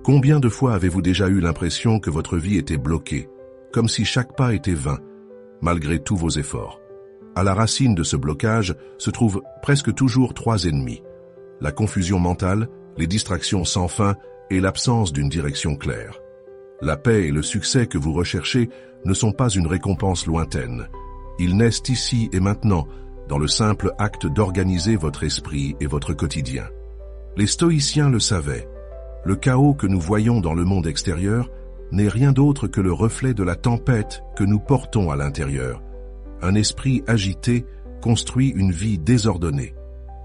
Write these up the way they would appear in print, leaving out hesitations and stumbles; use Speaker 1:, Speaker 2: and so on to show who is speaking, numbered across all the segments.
Speaker 1: Combien de fois avez-vous déjà eu l'impression que votre vie était bloquée, comme si chaque pas était vain, malgré tous vos efforts? À la racine de ce blocage se trouvent presque toujours 3 ennemis: la confusion mentale, les distractions sans fin et l'absence d'une direction claire. La paix et le succès que vous recherchez ne sont pas une récompense lointaine. Ils naissent ici et maintenant, dans le simple acte d'organiser votre esprit et votre quotidien. Les stoïciens le savaient. Le chaos que nous voyons dans le monde extérieur n'est rien d'autre que le reflet de la tempête que nous portons à l'intérieur. Un esprit agité construit une vie désordonnée.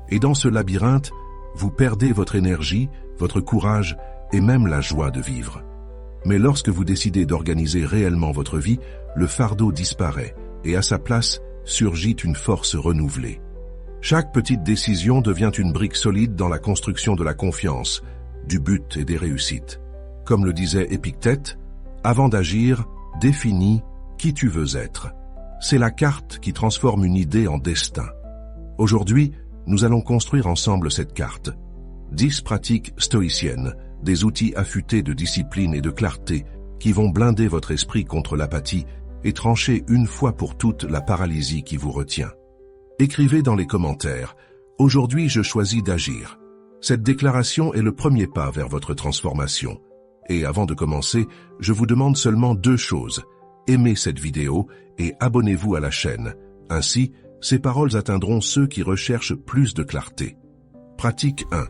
Speaker 1: Et dans ce labyrinthe, vous perdez votre énergie, votre courage et même la joie de vivre. Mais lorsque vous décidez d'organiser réellement votre vie, le fardeau disparaît et à sa place surgit une force renouvelée. Chaque petite décision devient une brique solide dans la construction de la confiance, du but et des réussites. Comme le disait Épictète, avant d'agir, définis qui tu veux être. C'est la carte qui transforme une idée en destin. Aujourd'hui, nous allons construire ensemble cette carte. 10 pratiques stoïciennes, des outils affûtés de discipline et de clarté qui vont blinder votre esprit contre l'apathie et trancher une fois pour toutes la paralysie qui vous retient. Écrivez dans les commentaires « Aujourd'hui, je choisis d'agir ». Cette déclaration est le premier pas vers votre transformation. Et avant de commencer, je vous demande seulement 2 choses. Aimez cette vidéo et abonnez-vous à la chaîne. Ainsi, ces paroles atteindront ceux qui recherchent plus de clarté. Pratique 1.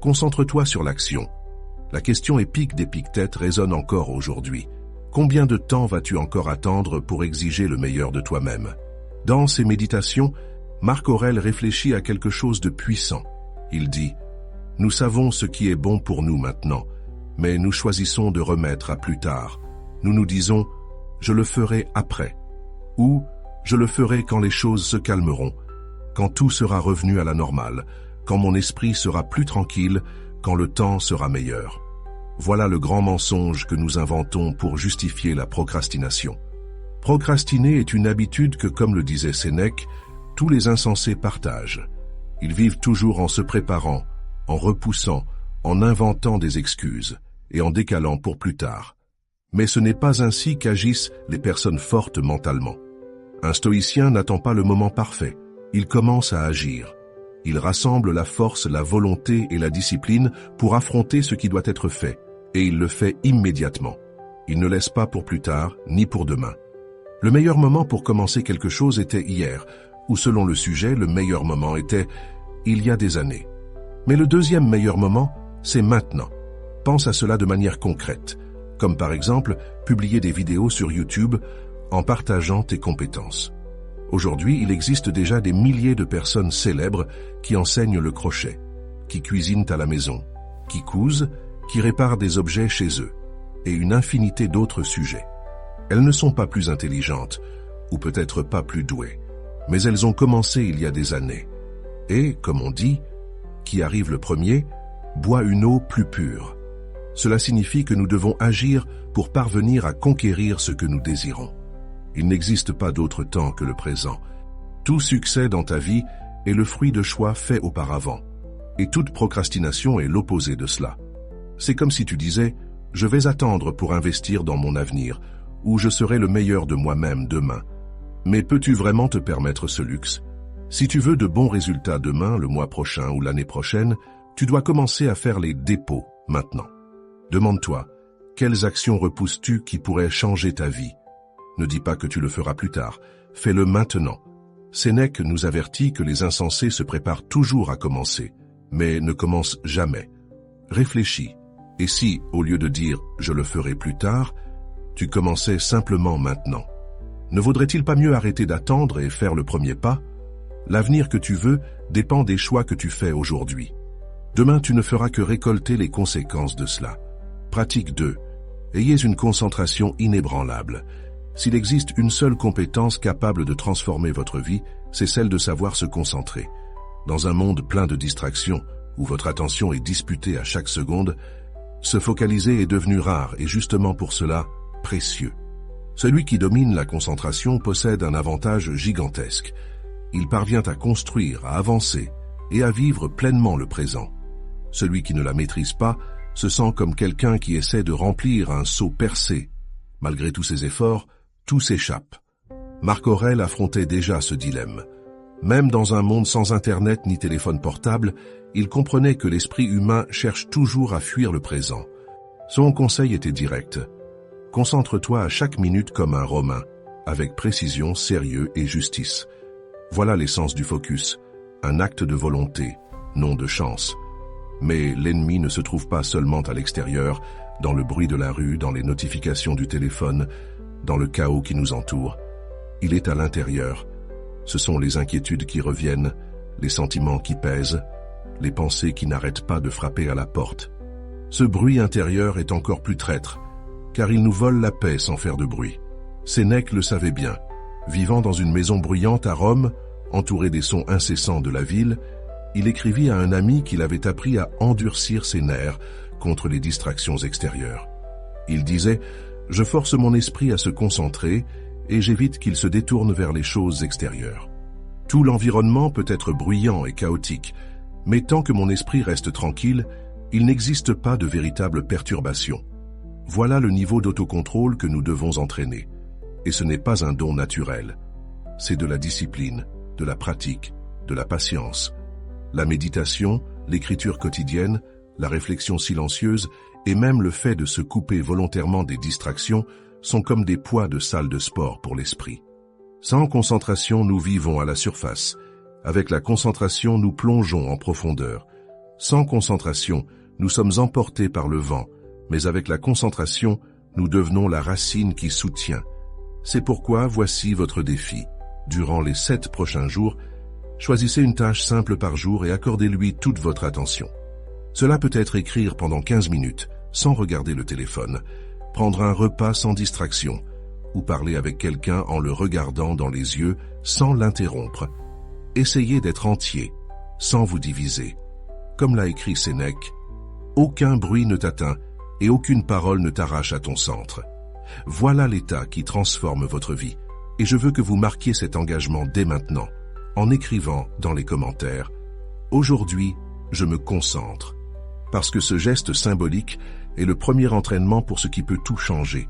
Speaker 1: Concentre-toi sur l'action. La question épique d'Épictète résonne encore aujourd'hui. Combien de temps vas-tu encore attendre pour exiger le meilleur de toi-même? Dans ses méditations, Marc Aurèle réfléchit à quelque chose de puissant. Il dit « Nous savons ce qui est bon pour nous maintenant, mais nous choisissons de remettre à plus tard. Nous nous disons « Je le ferai après » ou « Je le ferai quand les choses se calmeront, quand tout sera revenu à la normale, quand mon esprit sera plus tranquille, quand le temps sera meilleur. » Voilà le grand mensonge que nous inventons pour justifier la procrastination. Procrastiner est une habitude que, comme le disait Sénèque, tous les insensés partagent. Ils vivent toujours en se préparant, en repoussant, en inventant des excuses et en décalant pour plus tard. Mais ce n'est pas ainsi qu'agissent les personnes fortes mentalement. Un stoïcien n'attend pas le moment parfait, il commence à agir. Il rassemble la force, la volonté et la discipline pour affronter ce qui doit être fait, et il le fait immédiatement. Il ne laisse pas pour plus tard, ni pour demain. Le meilleur moment pour commencer quelque chose était hier, ou selon le sujet, le meilleur moment était il y a des années. Mais le deuxième meilleur moment, c'est maintenant. Pense à cela de manière concrète, comme par exemple publier des vidéos sur YouTube en partageant tes compétences. Aujourd'hui, il existe déjà des milliers de personnes célèbres qui enseignent le crochet, qui cuisinent à la maison, qui cousent, qui réparent des objets chez eux, et une infinité d'autres sujets. Elles ne sont pas plus intelligentes, ou peut-être pas plus douées, mais elles ont commencé il y a des années. Et, comme on dit, qui arrive le premier, boit une eau plus pure. Cela signifie que nous devons agir pour parvenir à conquérir ce que nous désirons. Il n'existe pas d'autre temps que le présent. Tout succès dans ta vie est le fruit de choix faits auparavant, et toute procrastination est l'opposé de cela. C'est comme si tu disais « Je vais attendre pour investir dans mon avenir » ou « Je serai le meilleur de moi-même demain ». Mais peux-tu vraiment te permettre ce luxe? Si tu veux de bons résultats demain, le mois prochain ou l'année prochaine, tu dois commencer à faire les dépôts maintenant. Demande-toi, quelles actions repousses-tu qui pourraient changer ta vie? Ne dis pas que tu le feras plus tard, fais-le maintenant. Sénèque nous avertit que les insensés se préparent toujours à commencer, mais ne commencent jamais. Réfléchis. Et si, au lieu de dire « je le ferai plus tard », tu commençais simplement maintenant? Ne vaudrait-il pas mieux arrêter d'attendre et faire le premier pas? L'avenir que tu veux dépend des choix que tu fais aujourd'hui. Demain, tu ne feras que récolter les conséquences de cela. Pratique 2. Ayez une concentration inébranlable. S'il existe une seule compétence capable de transformer votre vie, c'est celle de savoir se concentrer. Dans un monde plein de distractions, où votre attention est disputée à chaque seconde, se focaliser est devenu rare et justement pour cela, précieux. Celui qui domine la concentration possède un avantage gigantesque. Il parvient à construire, à avancer et à vivre pleinement le présent. Celui qui ne la maîtrise pas se sent comme quelqu'un qui essaie de remplir un seau percé. Malgré tous ses efforts, tout s'échappe. Marc Aurèle affrontait déjà ce dilemme. Même dans un monde sans Internet ni téléphone portable, il comprenait que l'esprit humain cherche toujours à fuir le présent. Son conseil était direct. Concentre-toi à chaque minute comme un Romain, avec précision, sérieux et justice. Voilà l'essence du focus, un acte de volonté, non de chance. Mais l'ennemi ne se trouve pas seulement à l'extérieur, dans le bruit de la rue, dans les notifications du téléphone, dans le chaos qui nous entoure. Il est à l'intérieur. Ce sont les inquiétudes qui reviennent, les sentiments qui pèsent, les pensées qui n'arrêtent pas de frapper à la porte. Ce bruit intérieur est encore plus traître, car il nous vole la paix sans faire de bruit. Sénèque le savait bien. Vivant dans une maison bruyante à Rome, entouré des sons incessants de la ville, il écrivit à un ami qu'il avait appris à endurcir ses nerfs contre les distractions extérieures. Il disait « Je force mon esprit à se concentrer et j'évite qu'il se détourne vers les choses extérieures. Tout l'environnement peut être bruyant et chaotique, mais tant que mon esprit reste tranquille, il n'existe pas de véritable perturbation. Voilà le niveau d'autocontrôle que nous devons entraîner. Et ce n'est pas un don naturel. C'est de la discipline, de la pratique, de la patience. La méditation, l'écriture quotidienne, la réflexion silencieuse et même le fait de se couper volontairement des distractions sont comme des poids de salle de sport pour l'esprit. Sans concentration, nous vivons à la surface. Avec la concentration, nous plongeons en profondeur. Sans concentration, nous sommes emportés par le vent, mais avec la concentration, nous devenons la racine qui soutient. C'est pourquoi voici votre défi. Durant les 7 prochains jours, choisissez une tâche simple par jour et accordez-lui toute votre attention. Cela peut être écrire pendant 15 minutes, sans regarder le téléphone, prendre un repas sans distraction, ou parler avec quelqu'un en le regardant dans les yeux sans l'interrompre. Essayez d'être entier, sans vous diviser. Comme l'a écrit Sénèque, « Aucun bruit ne t'atteint et aucune parole ne t'arrache à ton centre. » Voilà l'état qui transforme votre vie, et je veux que vous marquiez cet engagement dès maintenant, en écrivant dans les commentaires « Aujourd'hui, je me concentre ». Parce que ce geste symbolique est le premier entraînement pour ce qui peut tout changer,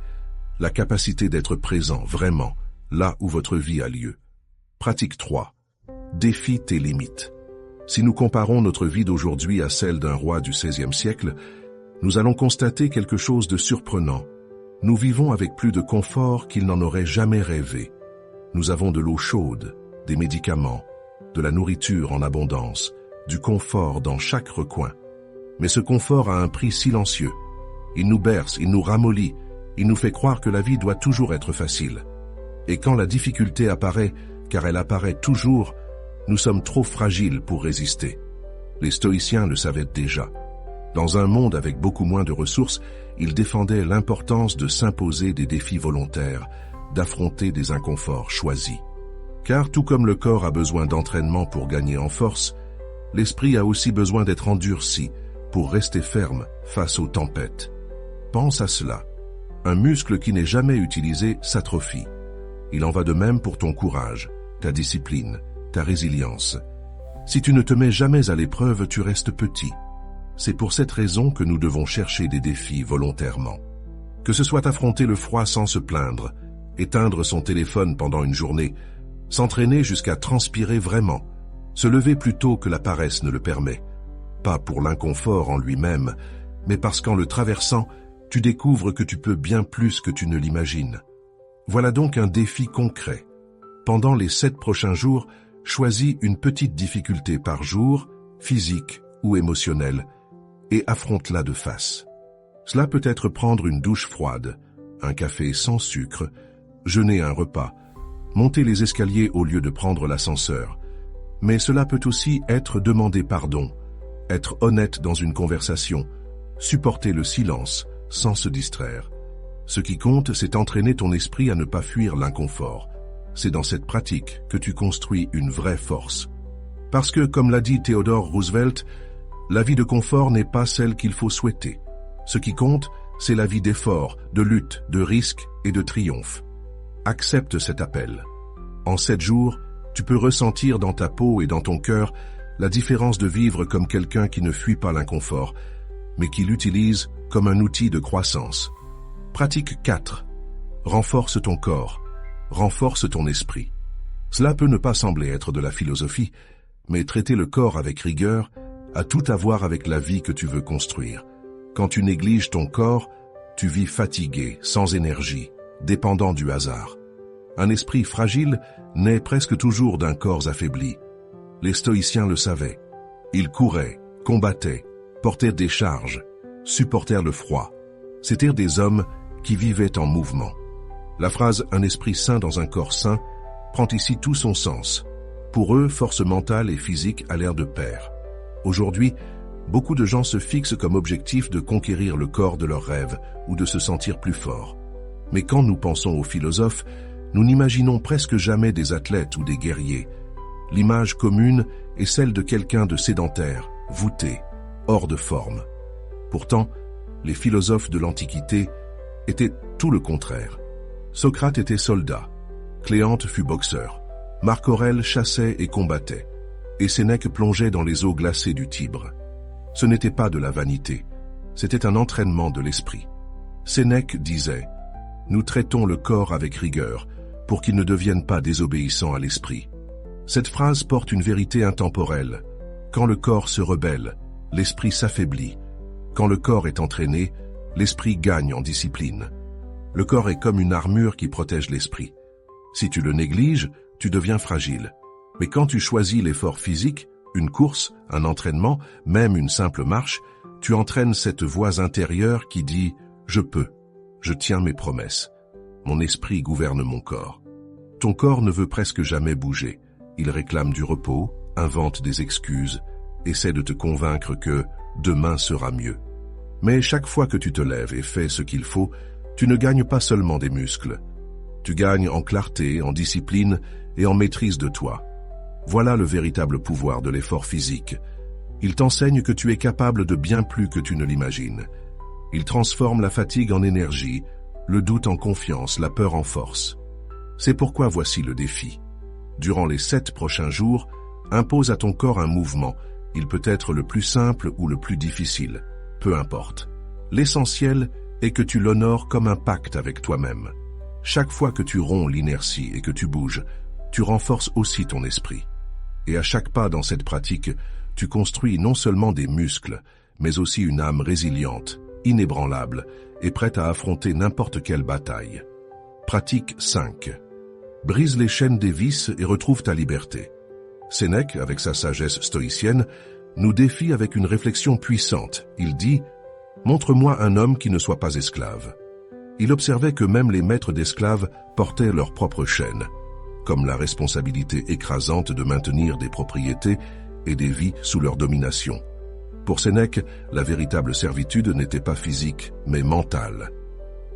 Speaker 1: la capacité d'être présent vraiment, là où votre vie a lieu. Pratique 3. Défie tes limites. Si nous comparons notre vie d'aujourd'hui à celle d'un roi du XVIe siècle, nous allons constater quelque chose de surprenant. Nous vivons avec plus de confort qu'il n'en aurait jamais rêvé. Nous avons de l'eau chaude, des médicaments, de la nourriture en abondance, du confort dans chaque recoin. Mais ce confort a un prix silencieux. Il nous berce, il nous ramollit, il nous fait croire que la vie doit toujours être facile. Et quand la difficulté apparaît, car elle apparaît toujours, nous sommes trop fragiles pour résister. Les stoïciens le savaient déjà. Dans un monde avec beaucoup moins de ressources, ils défendaient l'importance de s'imposer des défis volontaires, d'affronter des inconforts choisis. Car tout comme le corps a besoin d'entraînement pour gagner en force, l'esprit a aussi besoin d'être endurci pour rester ferme face aux tempêtes. Pense à cela. Un muscle qui n'est jamais utilisé s'atrophie. Il en va de même pour ton courage, ta discipline, ta résilience. Si tu ne te mets jamais à l'épreuve, tu restes petit. C'est pour cette raison que nous devons chercher des défis volontairement. Que ce soit affronter le froid sans se plaindre, éteindre son téléphone pendant une journée, s'entraîner jusqu'à transpirer vraiment, se lever plus tôt que la paresse ne le permet. Pas pour l'inconfort en lui-même, mais parce qu'en le traversant, tu découvres que tu peux bien plus que tu ne l'imagines. Voilà donc un défi concret. Pendant les 7 prochains jours, choisis une petite difficulté par jour, physique ou émotionnelle, et affronte-la de face. Cela peut être prendre une douche froide, un café sans sucre, jeûner un repas, monter les escaliers au lieu de prendre l'ascenseur. Mais cela peut aussi être demander pardon, être honnête dans une conversation, supporter le silence sans se distraire. Ce qui compte, c'est entraîner ton esprit à ne pas fuir l'inconfort. C'est dans cette pratique que tu construis une vraie force. Parce que, comme l'a dit Theodore Roosevelt, la vie de confort n'est pas celle qu'il faut souhaiter. Ce qui compte, c'est la vie d'effort, de lutte, de risque et de triomphe. Accepte cet appel. En 7 jours, tu peux ressentir dans ta peau et dans ton cœur la différence de vivre comme quelqu'un qui ne fuit pas l'inconfort, mais qui l'utilise comme un outil de croissance. Pratique 4. Renforce ton corps, renforce ton esprit. Cela peut ne pas sembler être de la philosophie, mais traiter le corps avec rigueur a tout à voir avec la vie que tu veux construire. Quand tu négliges ton corps, tu vis fatigué, sans énergie, dépendant du hasard. Un esprit fragile naît presque toujours d'un corps affaibli. Les stoïciens le savaient. Ils couraient, combattaient, portèrent des charges, supportèrent le froid. C'étaient des hommes qui vivaient en mouvement. La phrase « un esprit sain dans un corps sain » prend ici tout son sens. Pour eux, force mentale et physique allèrent de pair. Aujourd'hui, beaucoup de gens se fixent comme objectif de conquérir le corps de leurs rêves ou de se sentir plus fort. Mais quand nous pensons aux philosophes, nous n'imaginons presque jamais des athlètes ou des guerriers. L'image commune est celle de quelqu'un de sédentaire, voûté, hors de forme. Pourtant, les philosophes de l'Antiquité étaient tout le contraire. Socrate était soldat, Cléante fut boxeur, Marc Aurèle chassait et combattait, et Sénèque plongeait dans les eaux glacées du Tibre. Ce n'était pas de la vanité, c'était un entraînement de l'esprit. Sénèque disait « Nous traitons le corps avec rigueur pour qu'il ne devienne pas désobéissant à l'esprit. » Cette phrase porte une vérité intemporelle. Quand le corps se rebelle, l'esprit s'affaiblit. Quand le corps est entraîné, l'esprit gagne en discipline. Le corps est comme une armure qui protège l'esprit. Si tu le négliges, tu deviens fragile. Mais quand tu choisis l'effort physique, une course, un entraînement, même une simple marche, tu entraînes cette voix intérieure qui dit « Je peux, je tiens mes promesses. Mon esprit gouverne mon corps. » Ton corps ne veut presque jamais bouger. Il réclame du repos, invente des excuses, essaie de te convaincre que demain sera mieux. Mais chaque fois que tu te lèves et fais ce qu'il faut, tu ne gagnes pas seulement des muscles. Tu gagnes en clarté, en discipline et en maîtrise de toi. Voilà le véritable pouvoir de l'effort physique. Il t'enseigne que tu es capable de bien plus que tu ne l'imagines. Il transforme la fatigue en énergie, le doute en confiance, la peur en force. C'est pourquoi voici le défi. Durant les 7 prochains jours, impose à ton corps un mouvement. Il peut être le plus simple ou le plus difficile. Peu importe. L'essentiel est que tu l'honores comme un pacte avec toi-même. Chaque fois que tu romps l'inertie et que tu bouges, tu renforces aussi ton esprit. Et à chaque pas dans cette pratique, tu construis non seulement des muscles, mais aussi une âme résiliente, inébranlable et prête à affronter n'importe quelle bataille. Pratique 5. Brise les chaînes des vices et retrouve ta liberté. Sénèque, avec sa sagesse stoïcienne, nous défie avec une réflexion puissante. Il dit « Montre-moi un homme qui ne soit pas esclave. » Il observait que même les maîtres d'esclaves portaient leurs propres chaînes, comme la responsabilité écrasante de maintenir des propriétés et des vies sous leur domination. Pour Sénèque, la véritable servitude n'était pas physique, mais mentale.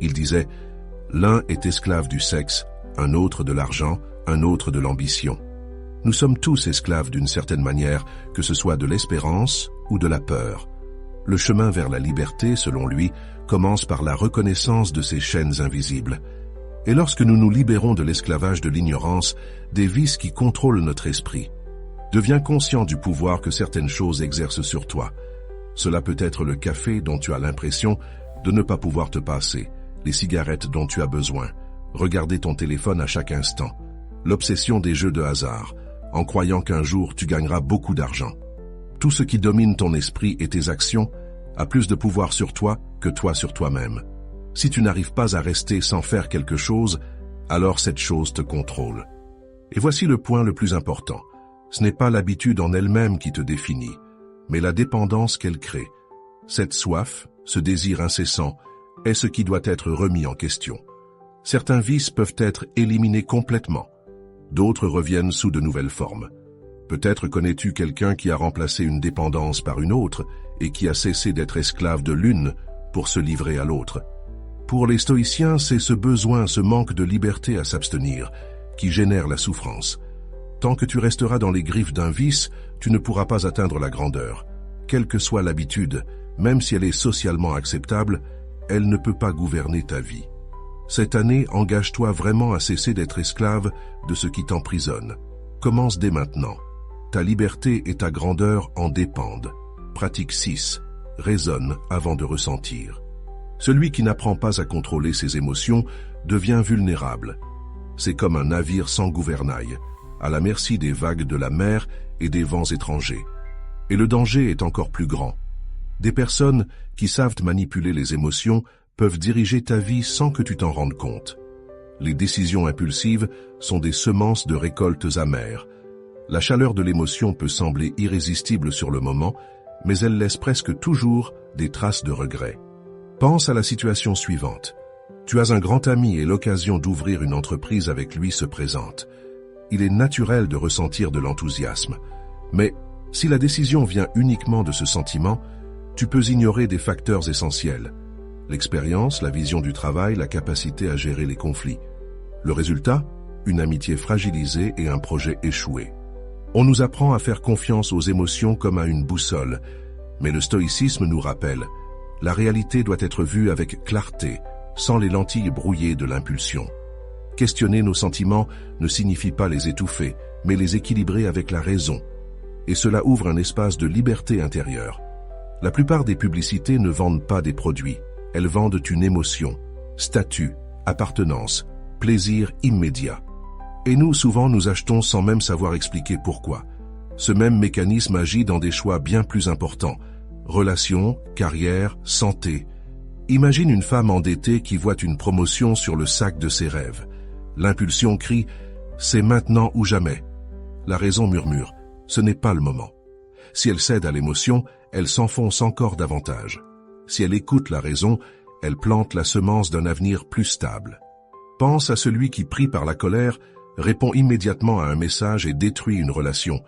Speaker 1: Il disait « L'un est esclave du sexe, un autre de l'argent, un autre de l'ambition. Nous sommes tous esclaves d'une certaine manière, que ce soit de l'espérance ou de la peur. Le chemin vers la liberté, selon lui, commence par la reconnaissance de ces chaînes invisibles. Et lorsque nous nous libérons de l'esclavage de l'ignorance, des vices qui contrôlent notre esprit, deviens conscient du pouvoir que certaines choses exercent sur toi. Cela peut être le café dont tu as l'impression de ne pas pouvoir te passer, les cigarettes dont tu as besoin, regarder ton téléphone à chaque instant, l'obsession des jeux de hasard, en croyant qu'un jour tu gagneras beaucoup d'argent. Tout ce qui domine ton esprit et tes actions a plus de pouvoir sur toi que toi sur toi-même. Si tu n'arrives pas à rester sans faire quelque chose, alors cette chose te contrôle. Et voici le point le plus important. Ce n'est pas l'habitude en elle-même qui te définit, mais la dépendance qu'elle crée. Cette soif, ce désir incessant, est ce qui doit être remis en question. Certains vices peuvent être éliminés complètement. D'autres reviennent sous de nouvelles formes. Peut-être connais-tu quelqu'un qui a remplacé une dépendance par une autre et qui a cessé d'être esclave de l'une pour se livrer à l'autre. Pour les stoïciens, c'est ce besoin, ce manque de liberté à s'abstenir qui génère la souffrance. Tant que tu resteras dans les griffes d'un vice, tu ne pourras pas atteindre la grandeur. Quelle que soit l'habitude, même si elle est socialement acceptable, elle ne peut pas gouverner ta vie. Cette année, engage-toi vraiment à cesser d'être esclave de ce qui t'emprisonne. Commence dès maintenant. Ta liberté et ta grandeur en dépendent. Pratique 6. raisonne avant de ressentir. Celui qui n'apprend pas à contrôler ses émotions devient vulnérable. C'est comme un navire sans gouvernail, à la merci des vagues de la mer et des vents étrangers. Et le danger est encore plus grand. Des personnes qui savent manipuler les émotions peuvent diriger ta vie sans que tu t'en rendes compte. Les décisions impulsives sont des semences de récoltes amères. La chaleur de l'émotion peut sembler irrésistible sur le moment, mais elle laisse presque toujours des traces de regret. Pense à la situation suivante. Tu as un grand ami et l'occasion d'ouvrir une entreprise avec lui se présente. Il est naturel de ressentir de l'enthousiasme. Mais si la décision vient uniquement de ce sentiment, tu peux ignorer des facteurs essentiels. L'expérience, la vision du travail, la capacité à gérer les conflits. Le résultat, une amitié fragilisée et un projet échoué. On nous apprend à faire confiance aux émotions comme à une boussole, mais le stoïcisme nous rappelle, la réalité doit être vue avec clarté, sans les lentilles brouillées de l'impulsion. Questionner nos sentiments ne signifie pas les étouffer, mais les équilibrer avec la raison. Et cela ouvre un espace de liberté intérieure. La plupart des publicités ne vendent pas des produits, elles vendent une émotion, statut, appartenance, plaisir immédiat. Et nous, souvent, nous achetons sans même savoir expliquer pourquoi. Ce même mécanisme agit dans des choix bien plus importants. Relations, carrière, santé. Imagine une femme endettée qui voit une promotion sur le sac de ses rêves. L'impulsion crie « c'est maintenant ou jamais ». La raison murmure « ce n'est pas le moment ». Si elle cède à l'émotion, elle s'enfonce encore davantage. Si elle écoute la raison, elle plante la semence d'un avenir plus stable. Pense à celui qui, pris par la colère, répond immédiatement à un message et détruit une relation,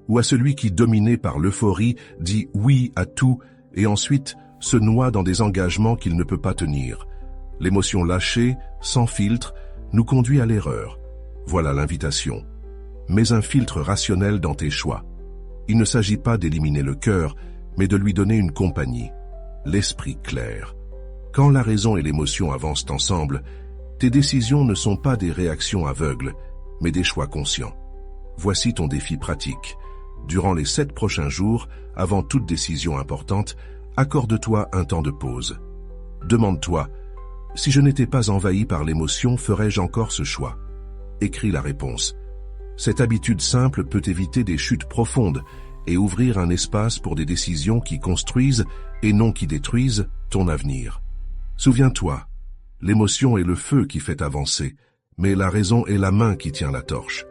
Speaker 1: ou à celui qui, dominé par l'euphorie, dit oui à tout et ensuite se noie dans des engagements qu'il ne peut pas tenir. L'émotion lâchée, sans filtre, nous conduit à l'erreur. Voilà l'invitation. Mets un filtre rationnel dans tes choix. Il ne s'agit pas d'éliminer le cœur, mais de lui donner une compagnie, l'esprit clair. Quand la raison et l'émotion avancent ensemble, tes décisions ne sont pas des réactions aveugles, mais des choix conscients. Voici ton défi pratique. Durant les 7 prochains jours, avant toute décision importante, accorde-toi un temps de pause. Demande-toi, si je n'étais pas envahi par l'émotion, ferais-je encore ce choix? Écris la réponse. Cette habitude simple peut éviter des chutes profondes et ouvrir un espace pour des décisions qui construisent et non qui détruisent ton avenir. Souviens-toi, l'émotion est le feu qui fait avancer, mais la raison est la main qui tient la torche.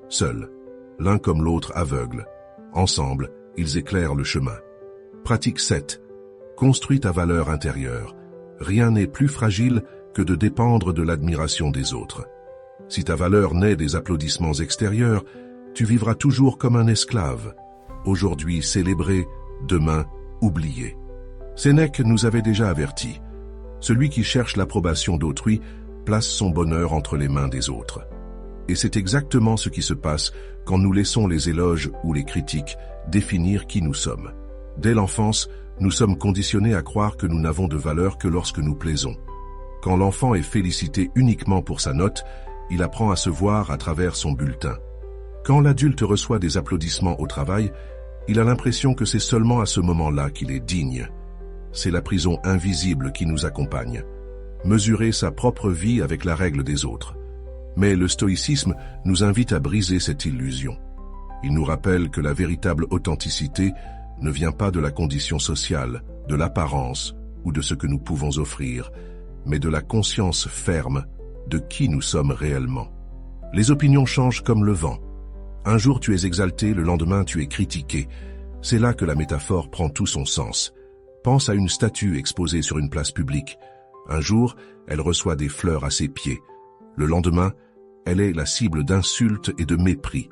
Speaker 1: Seuls, l'un comme l'autre aveugle. Ensemble, ils éclairent le chemin. Pratique 7. Construis ta valeur intérieure. Rien n'est plus fragile que de dépendre de l'admiration des autres. Si ta valeur naît des applaudissements extérieurs, tu vivras toujours comme un esclave. Aujourd'hui célébré, demain oublié. Sénèque nous avait déjà avertis. Celui qui cherche l'approbation d'autrui place son bonheur entre les mains des autres. Et c'est exactement ce qui se passe quand nous laissons les éloges ou les critiques définir qui nous sommes. Dès l'enfance, nous sommes conditionnés à croire que nous n'avons de valeur que lorsque nous plaisons. Quand l'enfant est félicité uniquement pour sa note, il apprend à se voir à travers son bulletin. Quand l'adulte reçoit des applaudissements au travail, il a l'impression que c'est seulement à ce moment-là qu'il est digne. C'est la prison invisible qui nous accompagne. Mesurer sa propre vie avec la règle des autres. Mais le stoïcisme nous invite à briser cette illusion. Il nous rappelle que la véritable authenticité ne vient pas de la condition sociale, de l'apparence ou de ce que nous pouvons offrir, mais de la conscience ferme de qui nous sommes réellement. Les opinions changent comme le vent. Un jour tu es exalté, le lendemain tu es critiqué. C'est là que la métaphore prend tout son sens. Pense à une statue exposée sur une place publique. Un jour, elle reçoit des fleurs à ses pieds. Le lendemain, elle est la cible d'insultes et de mépris.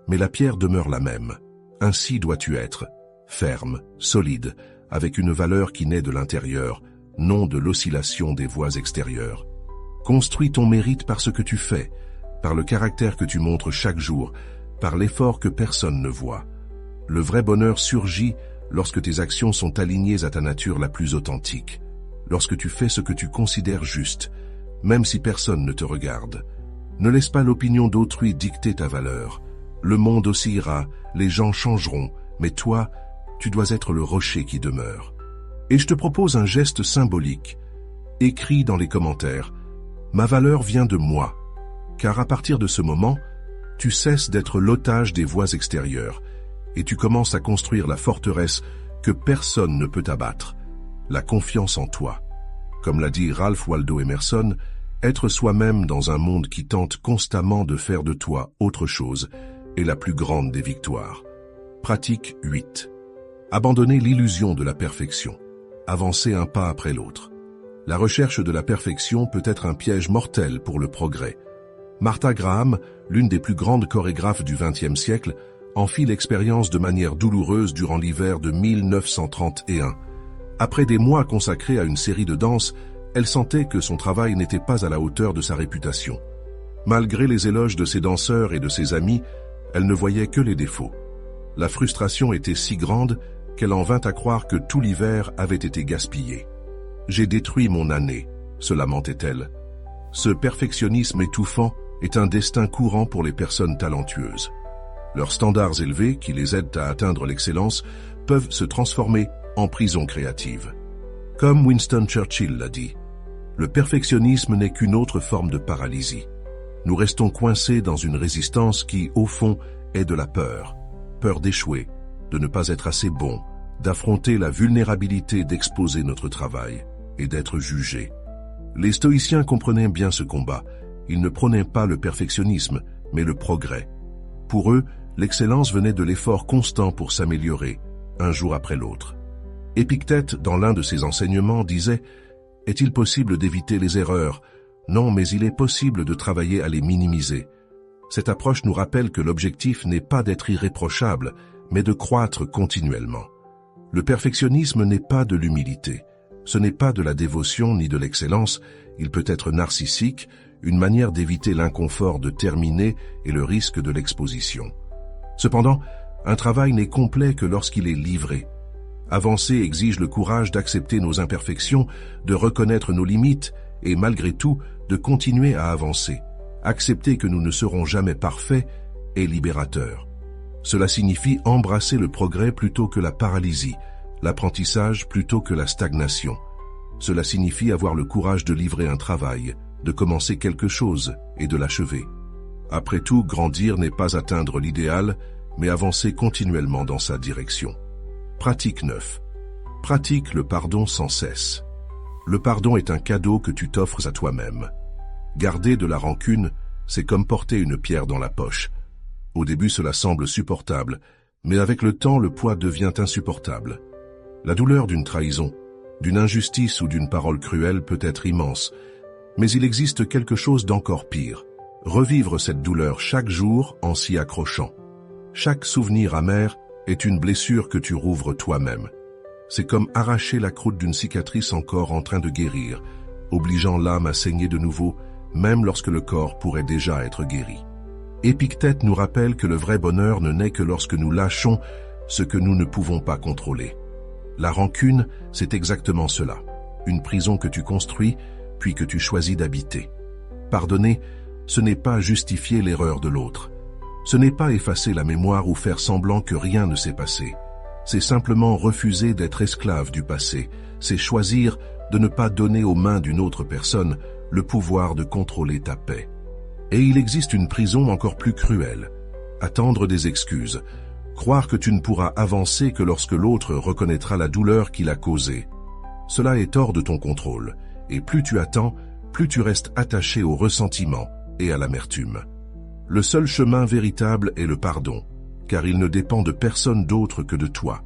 Speaker 1: Mais la pierre demeure la même. Ainsi dois-tu être, ferme, solide, avec une valeur qui naît de l'intérieur, non de l'oscillation des voies extérieures. Construis ton mérite par ce que tu fais, par le caractère que tu montres chaque jour, par l'effort que personne ne voit. Le vrai bonheur surgit lorsque tes actions sont alignées à ta nature la plus authentique, lorsque tu fais ce que tu considères juste, même si personne ne te regarde. Ne laisse pas l'opinion d'autrui dicter ta valeur. Le monde oscillera, les gens changeront, mais toi, tu dois être le rocher qui demeure. Et je te propose un geste symbolique. Écris dans les commentaires « Ma valeur vient de moi », car à partir de ce moment, tu cesses d'être l'otage des voix extérieures et tu commences à construire la forteresse que personne ne peut abattre, la confiance en toi. Comme l'a dit Ralph Waldo Emerson, être soi-même dans un monde qui tente constamment de faire de toi autre chose est la plus grande des victoires. Pratique 8. Abandonner l'illusion de la perfection. Avancer un pas après l'autre. La recherche de la perfection peut être un piège mortel pour le progrès. Martha Graham, l'une des plus grandes chorégraphes du XXe siècle, en fit l'expérience de manière douloureuse durant l'hiver de 1931. Après des mois consacrés à une série de danses, elle sentait que son travail n'était pas à la hauteur de sa réputation. Malgré les éloges de ses danseurs et de ses amis, elle ne voyait que les défauts. La frustration était si grande qu'elle en vint à croire que tout l'hiver avait été gaspillé. « J'ai détruit mon année », se lamentait-elle. Ce perfectionnisme étouffant est un destin courant pour les personnes talentueuses. Leurs standards élevés, qui les aident à atteindre l'excellence, peuvent se transformer en prison créative. Comme Winston Churchill l'a dit, le perfectionnisme n'est qu'une autre forme de paralysie. Nous restons coincés dans une résistance qui, au fond, est de la peur. Peur d'échouer, de ne pas être assez bon, d'affronter la vulnérabilité d'exposer notre travail et d'être jugé. Les stoïciens comprenaient bien ce combat. Ils ne prônaient pas le perfectionnisme, mais le progrès. Pour eux, l'excellence venait de l'effort constant pour s'améliorer, un jour après l'autre. Épictète, dans l'un de ses enseignements, disait « Est-il possible d'éviter les erreurs? Non, mais il est possible de travailler à les minimiser. » Cette approche nous rappelle que l'objectif n'est pas d'être irréprochable, mais de croître continuellement. Le perfectionnisme n'est pas de l'humilité. Ce n'est pas de la dévotion ni de l'excellence, il peut être narcissique, une manière d'éviter l'inconfort de terminer et le risque de l'exposition. Cependant, un travail n'est complet que lorsqu'il est livré. Avancer exige le courage d'accepter nos imperfections, de reconnaître nos limites et, malgré tout, de continuer à avancer. Accepter que nous ne serons jamais parfaits est libérateur. Cela signifie embrasser le progrès plutôt que la paralysie, l'apprentissage plutôt que la stagnation. Cela signifie avoir le courage de livrer un travail, de commencer quelque chose et de l'achever. Après tout, grandir n'est pas atteindre l'idéal, mais avancer continuellement dans sa direction. Pratique 9. Pratique le pardon sans cesse. Le pardon est un cadeau que tu t'offres à toi-même. Garder de la rancune, c'est comme porter une pierre dans la poche. Au début, cela semble supportable, mais avec le temps, le poids devient insupportable. La douleur d'une trahison, d'une injustice ou d'une parole cruelle peut être immense, mais il existe quelque chose d'encore pire. Revivre cette douleur chaque jour en s'y accrochant. Chaque souvenir amer est une blessure que tu rouvres toi-même. C'est comme arracher la croûte d'une cicatrice encore en train de guérir, obligeant l'âme à saigner de nouveau, même lorsque le corps pourrait déjà être guéri. Épictète nous rappelle que le vrai bonheur ne naît que lorsque nous lâchons ce que nous ne pouvons pas contrôler. La rancune, c'est exactement cela. Une prison que tu construis, puis que tu choisis d'habiter. Pardonner, ce n'est pas justifier l'erreur de l'autre. Ce n'est pas effacer la mémoire ou faire semblant que rien ne s'est passé. C'est simplement refuser d'être esclave du passé. C'est choisir de ne pas donner aux mains d'une autre personne le pouvoir de contrôler ta paix. Et il existe une prison encore plus cruelle. Attendre des excuses. Croire que tu ne pourras avancer que lorsque l'autre reconnaîtra la douleur qu'il a causée. Cela est hors de ton contrôle. Et plus tu attends, plus tu restes attaché au ressentiment et à l'amertume. Le seul chemin véritable est le pardon, car il ne dépend de personne d'autre que de toi.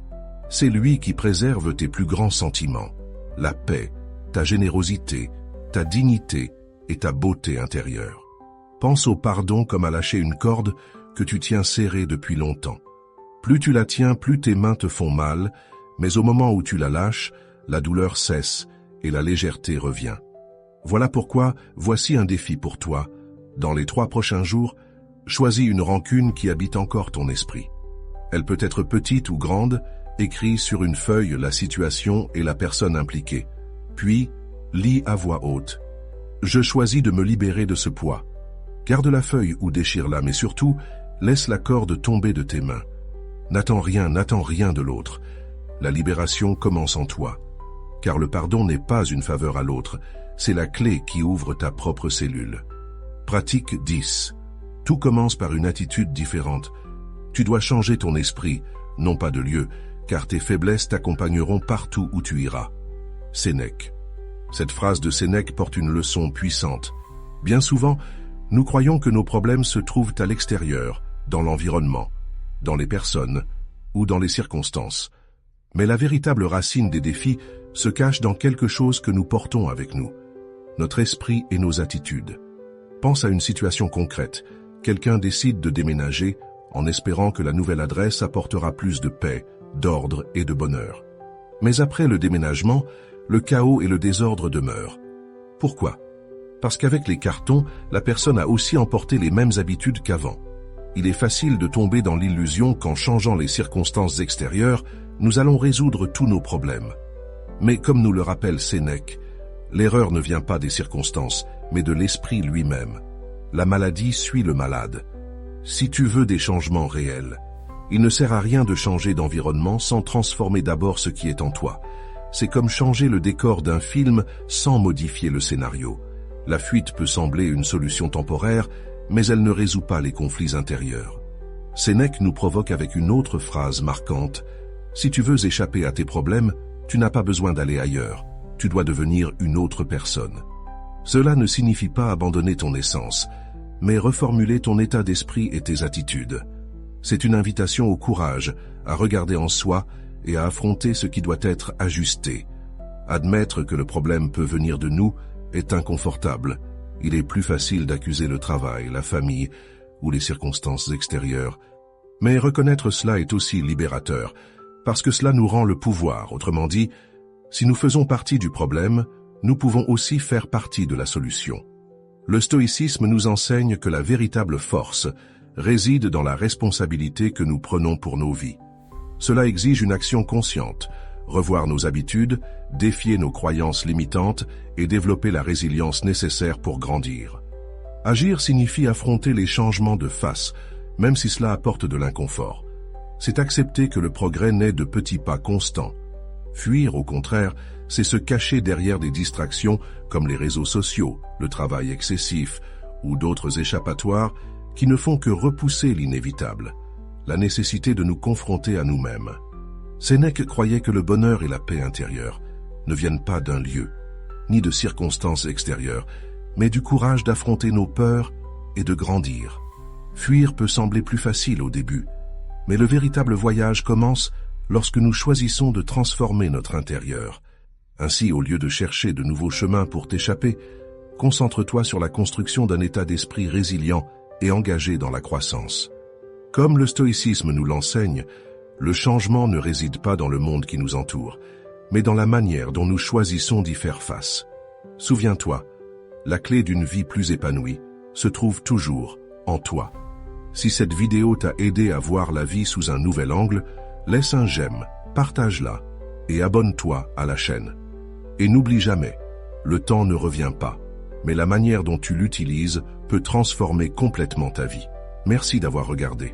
Speaker 1: C'est lui qui préserve tes plus grands sentiments, la paix, ta générosité, ta dignité et ta beauté intérieure. Pense au pardon comme à lâcher une corde que tu tiens serrée depuis longtemps. Plus tu la tiens, plus tes mains te font mal, mais au moment où tu la lâches, la douleur cesse et la légèreté revient. Voilà pourquoi, voici un défi pour toi. Dans les 3 prochains jours, choisis une rancune qui habite encore ton esprit. Elle peut être petite ou grande, écris sur une feuille la situation et la personne impliquée. Puis, lis à voix haute. Je choisis de me libérer de ce poids. Garde la feuille ou déchire-la, mais surtout, laisse la corde tomber de tes mains. N'attends rien de l'autre. La libération commence en toi. car le pardon n'est pas une faveur à l'autre, c'est la clé qui ouvre ta propre cellule. Pratique 10. Tout commence par une attitude différente. Tu dois changer ton esprit, non pas de lieu, car tes faiblesses t'accompagneront partout où tu iras. Sénèque. Cette phrase de Sénèque porte une leçon puissante. Bien souvent, nous croyons que nos problèmes se trouvent à l'extérieur, dans l'environnement, dans les personnes ou dans les circonstances. Mais la véritable racine des défis se cache dans quelque chose que nous portons avec nous, notre esprit et nos attitudes. Pense à une situation concrète. Quelqu'un décide de déménager en espérant que la nouvelle adresse apportera plus de paix, d'ordre et de bonheur. Mais après le déménagement, le chaos et le désordre demeurent. Pourquoi? Parce qu'avec les cartons, la personne a aussi emporté les mêmes habitudes qu'avant. Il est facile de tomber dans l'illusion qu'en changeant les circonstances extérieures, nous allons résoudre tous nos problèmes. Mais comme nous le rappelle Sénèque, l'erreur ne vient pas des circonstances, mais de l'esprit lui-même. La maladie suit le malade. Si tu veux des changements réels, il ne sert à rien de changer d'environnement sans transformer d'abord ce qui est en toi. C'est comme changer le décor d'un film sans modifier le scénario. La fuite peut sembler une solution temporaire, mais elle ne résout pas les conflits intérieurs. Sénèque nous provoque avec une autre phrase marquante. Si tu veux échapper à tes problèmes, tu n'as pas besoin d'aller ailleurs. Tu dois devenir une autre personne. Cela ne signifie pas abandonner ton essence, mais reformuler ton état d'esprit et tes attitudes. C'est une invitation au courage, à regarder en soi et à affronter ce qui doit être ajusté. Admettre que le problème peut venir de nous est inconfortable. Il est plus facile d'accuser le travail, la famille ou les circonstances extérieures. Mais reconnaître cela est aussi libérateur, parce que cela nous rend le pouvoir. Autrement dit, si nous faisons partie du problème, nous pouvons aussi faire partie de la solution. Le stoïcisme nous enseigne que la véritable force réside dans la responsabilité que nous prenons pour nos vies. Cela exige une action consciente, revoir nos habitudes, défier nos croyances limitantes et développer la résilience nécessaire pour grandir. Agir signifie affronter les changements de face, même si cela apporte de l'inconfort. C'est accepter que le progrès naît de petits pas constants. Fuir, au contraire, c'est se cacher derrière des distractions comme les réseaux sociaux, le travail excessif ou d'autres échappatoires qui ne font que repousser l'inévitable, la nécessité de nous confronter à nous-mêmes. Sénèque croyait que le bonheur et la paix intérieure ne viennent pas d'un lieu, ni de circonstances extérieures, mais du courage d'affronter nos peurs et de grandir. Fuir peut sembler plus facile au début, mais le véritable voyage commence lorsque nous choisissons de transformer notre intérieur. Ainsi, au lieu de chercher de nouveaux chemins pour t'échapper, concentre-toi sur la construction d'un état d'esprit résilient et engagé dans la croissance. Comme le stoïcisme nous l'enseigne, le changement ne réside pas dans le monde qui nous entoure, mais dans la manière dont nous choisissons d'y faire face. Souviens-toi, la clé d'une vie plus épanouie se trouve toujours en toi. Si cette vidéo t'a aidé à voir la vie sous un nouvel angle, laisse un j'aime, partage-la et abonne-toi à la chaîne. Et n'oublie jamais, le temps ne revient pas, mais la manière dont tu l'utilises peut transformer complètement ta vie. Merci d'avoir regardé.